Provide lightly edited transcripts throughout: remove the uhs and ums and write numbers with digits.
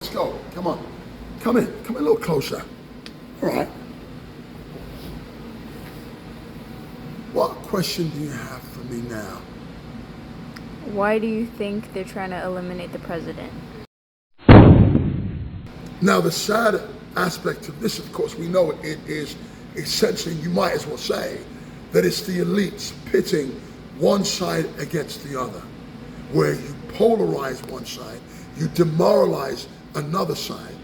let's go. Come on. Come in a little closer. All right. What question do you have for me now? Why do you think they're trying to eliminate the president? Now, the sad aspect of this, of course, we know it is essentially, you might as well say, that it's the elites pitting one side against the other, where you polarize one side, you demoralize another side.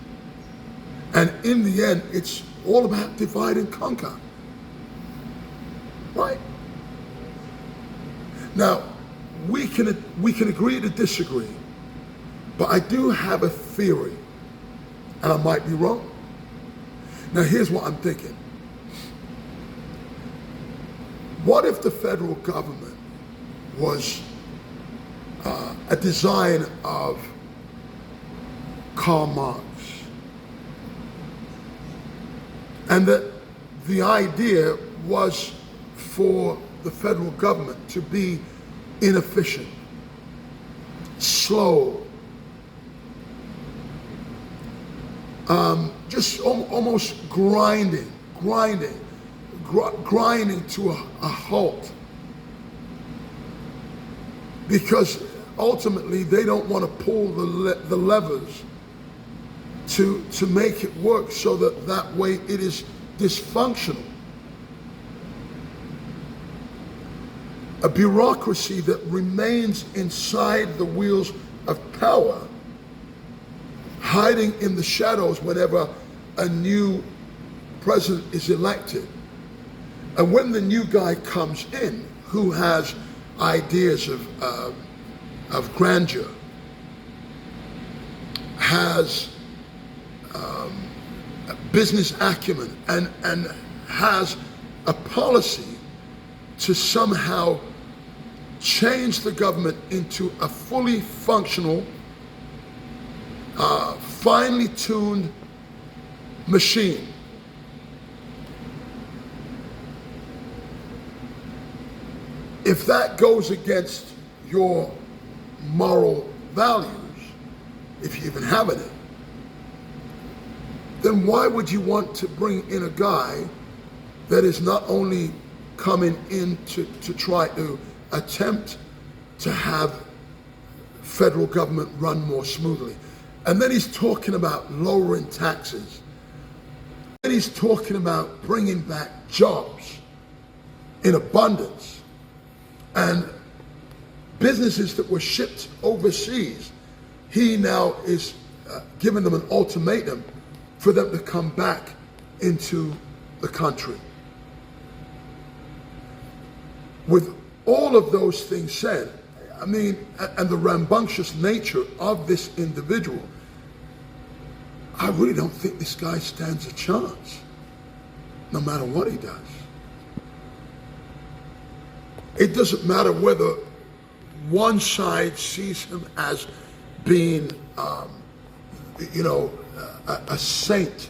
And in the end, it's all about divide and conquer. Right? Now, we can agree to disagree, but I do have a theory, and I might be wrong. Now, here's what I'm thinking. What if the federal government was a design of Karl Marx? And that the idea was for the federal government to be inefficient, slow, just almost grinding to a halt. Because ultimately they don't want to pull the levers to make it work, so that way it is dysfunctional. A bureaucracy that remains inside the wheels of power, hiding in the shadows whenever a new president is elected. And when the new guy comes in, who has ideas of grandeur, has business acumen, and has a policy to somehow change the government into a fully functional, finely tuned machine. If that goes against your moral values, if you even have it, then why would you want to bring in a guy that is not only coming in to try to attempt to have federal government run more smoothly? And then he's talking about lowering taxes. Then he's talking about bringing back jobs in abundance. And businesses that were shipped overseas, he now is giving them an ultimatum for them to come back into the country. With all of those things said, I mean, and the rambunctious nature of this individual, I really don't think this guy stands a chance, no matter what he does. It doesn't matter whether one side sees him as being, a saint,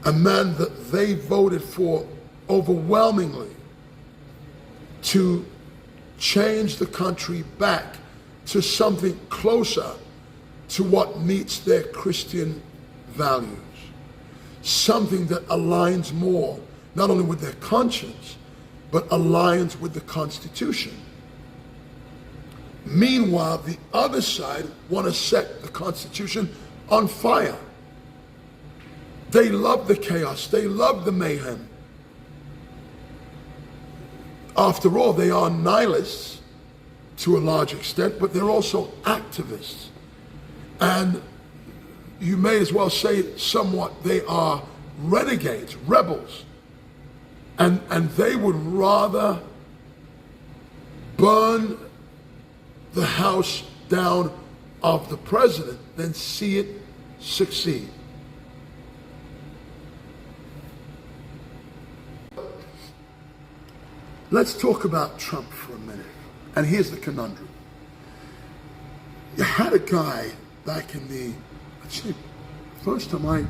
a man that they voted for overwhelmingly to change the country back to something closer to what meets their Christian values. Something that aligns more, not only with their conscience, but aligns with the Constitution. Meanwhile, the other side want to set the Constitution on fire. They love the chaos. They love the mayhem. After all, they are nihilists to a large extent, but they're also activists. And you may as well say somewhat they are renegades, rebels. And they would rather burn the house down of the president than see it succeed. Let's talk about Trump for a minute. And here's the conundrum. You had a guy back in the, actually, first time I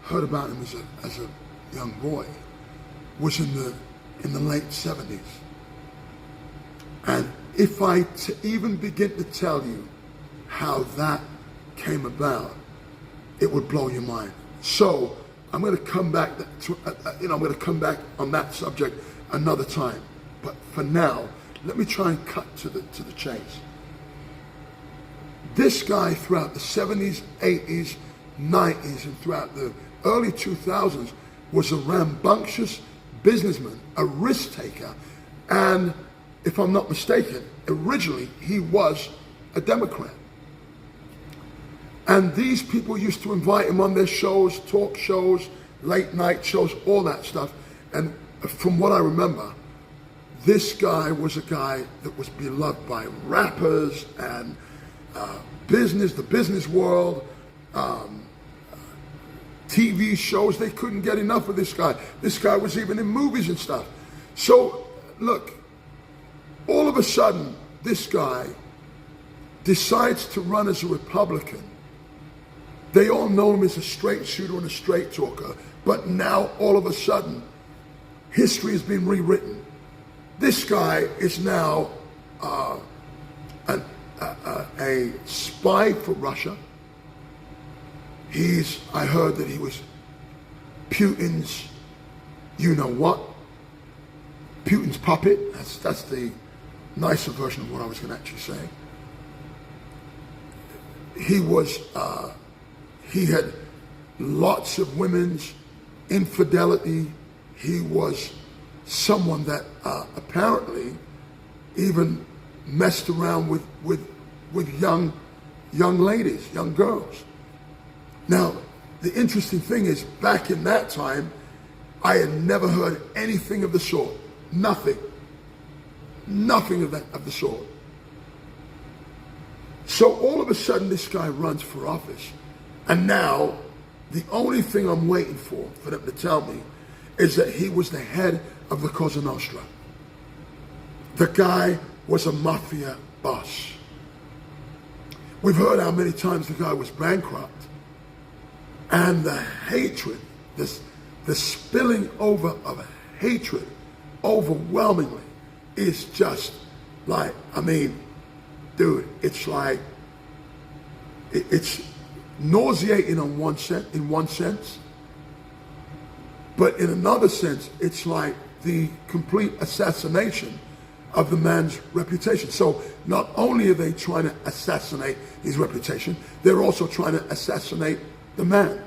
heard about him as a young boy was in the late 70s. And if I even begin to tell you how that came about, it would blow your mind. So I'm going to come back to, I'm going to come back on that subject another time. But for now, let me try and cut to the chase. This guy, throughout the 70s, 80s, 90s, and throughout the early 2000s, was a rambunctious businessman, a risk taker, and if I'm not mistaken, originally he was a Democrat. And these people used to invite him on their shows, talk shows, late night shows, all that stuff. And from what I remember, this guy was a guy that was beloved by rappers and the business world, TV shows. They couldn't get enough of this guy. This guy was even in movies and stuff. So, look, all of a sudden, this guy decides to run as a Republican. They all know him as a straight shooter and a straight talker, but now all of a sudden, history has been rewritten. This guy is now a spy for Russia. I heard that he was Putin's, you-know-what, Putin's puppet. That's the nicer version of what I was going to actually say. He had lots of women's infidelity. He was someone that apparently even messed around with young ladies, young girls. Now, the interesting thing is, back in that time, I had never heard anything of the sort. Nothing of the sort. So all of a sudden, this guy runs for office. And now, the only thing I'm waiting for them to tell me is that he was the head of the Cosa Nostra. The guy was a mafia boss. We've heard how many times the guy was bankrupt. And the hatred, the spilling over of hatred, overwhelmingly, is just like, dude, it's like, it's nauseating in one sense, but in another sense, it's like the complete assassination of the man's reputation. So not only are they trying to assassinate his reputation, they're also trying to assassinate the man.